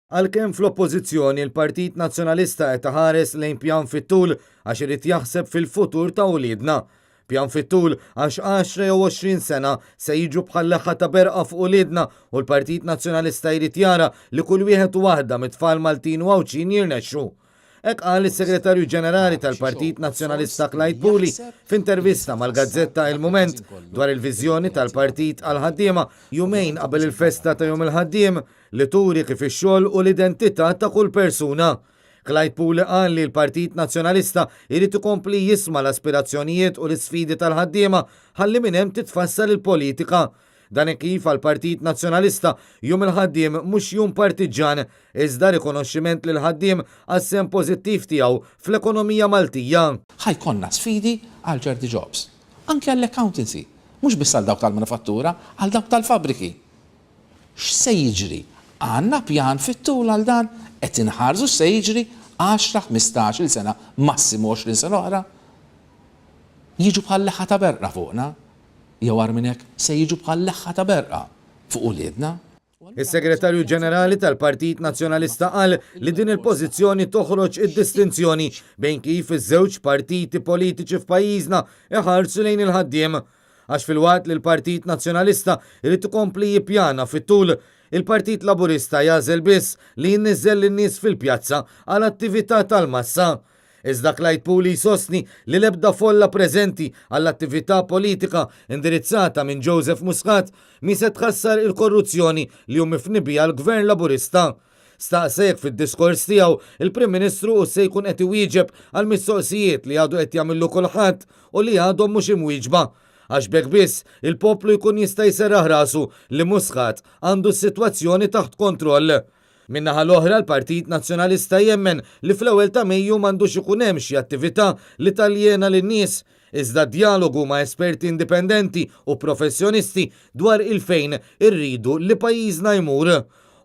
Għalkemm fl-oppożizzjoni il-Partit Nazzjonalista qed iħares lejn pjan fit-tul għax irid jaħseb fil-futur ta' uliedna. Pjan fit-tul għax 10 jew 20 sena se jiġu bħal leħħa ta' berqa fuq uliedna u l-Partit Nazzjonalista jrid jara li kull wieħed u waħda mit-tfal Maltin u Għawċin jirnexxu. Hekk qal is-Segretarju Ġenerali tal-Partit Nazzjonalista Clyde Puli f'intervista mal-Gazzetta Il-Mument dwar il-viżjoni tal-partit għal ħaddiema jumejn qabel il-festa ta' Jum il-Ħaddiem li turi kif ix-xogħol u l-identità ta' kull persuna. Clyde Puli qal li l-Partit Nazzjonalista jrid ikompli jisma' l-aspirazzjonijiet u l-isfidi tal-ħaddiema ħalli minn hemm titfassal il-politika. Dan kif għal-Partit Nazzjonalista Jum il-Ħaddiem mhux jum partiġan iżda rikonoxximent lil ħaddiem għas-sem pożittiv tiegħu fl-ekonomija Maltija. Ħajkonna sfidi għal ċerti jobs, anke għall-accountancy, mhux biss għal dawk tal-manifattura, għal dawk tal-fabriki. X'se jiġri? Għandna pjan fit-tul għal dan qed inħarsu x'se jiġri 10-15 sena, massimu 20 sena oħra. Jiġu bħal leħħa ta' berqa fuqna. Jew għar minn hekk se jiġu bħal leħħa ta' berqa fuq uliedna. Is-Segretarju Ġenerali tal-Partit Nazzjonalista qal li din il-pożizzjoni toħroġ id-distinzjoni bejn kif iż-żewġ partiti politiċi f'pajjiżna iħarsu lejn il-ħaddiem. Għax fil-waqt li l-Partit Nazzjonalista irid ikompli jippjana fit-tul, il-Partit Laburista jażel biss li jinniżżel lin-nies fil-pjazza għal attività tal-massa. Iżda Clyde Puli jsostni li l-ebda folla preżenti għall-attività politika indirizzata minn Joseph Muscat mi se tħassar il-korruzzjoni li hu mifnibija l-Gvern Laburista. Staqsejk fid-diskors tiegħu il-Prim Ministru u se jkun qed iwieġeb għal mistoqsijiet li għadu qed jagħmillu kulħadd u li għadhom mhux imwieġba. Għax bekk biss il-poplu jkun jista' jserraħ rasu li Muscat għandu s-sitwazzjoni taħt kontroll. Minnaħa l-oħra l-Partit Nazzjonalista jemmen li fl-ewwel ta' Mejju m'għandux ikun hemm xi attività li taljena lin-nies iżda dialogu ma' esperti indipendenti u professjonisti dwar il-fejn irridu li pajjiżna jmur.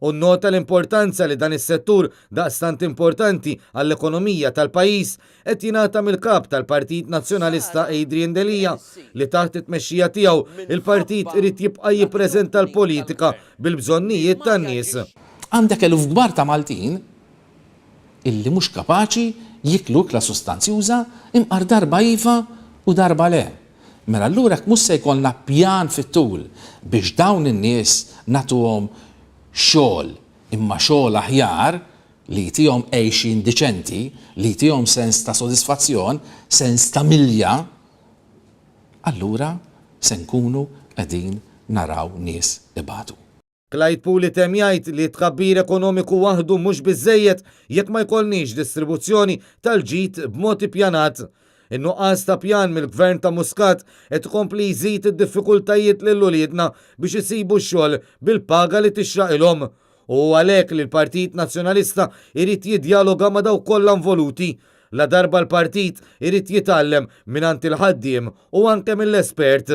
U nota l-importanza li dan is-settur daqstant importanti għall-ekonomija tal-pajjiż qed jingħata mill-kap tal-Partit Nazzjonalista Adrian Delija li taħt it-tmexxija tiegħu il-partit irid jibqa' jippreżenta l-politika bil-bżonnijiet tan-nies. Għandek eluf kbar ta' Maltin illi mhux kapaċi jiklu kla sustanzjuża imqar darba iva u darba le. Mela allura mhux se jkollna pjan fit-tul biex dawn in-nies nagħtuhom xogħol imma xogħol aħjar li jtihom għejxin diċenti, li jtihom sens ta' sodisfazzjon, sens ta' milja, allura se nkunu qegħdin naraw nies ibatu. Clyde Puli tem jgħid li tkabbir ekonomiku waħdu mhux biżżejjed jekk ma jkollniex distribuzzjoni tal-ġid b'mod ippjanat. In-nuqqas ta' pjan mill-Gvern ta' Muscat qed ikompli jżid id-diffikultajiet lil uliedna biex isibu x-xogħol bil-paga li tixraqilhom. U għalhekk li l-Partit Nazzjonalista jrid jiddialoga ma' dawk kollha involuti. La darba l-partit irid jitgħallem mingħand il-ħaddiem u anke mill-espert.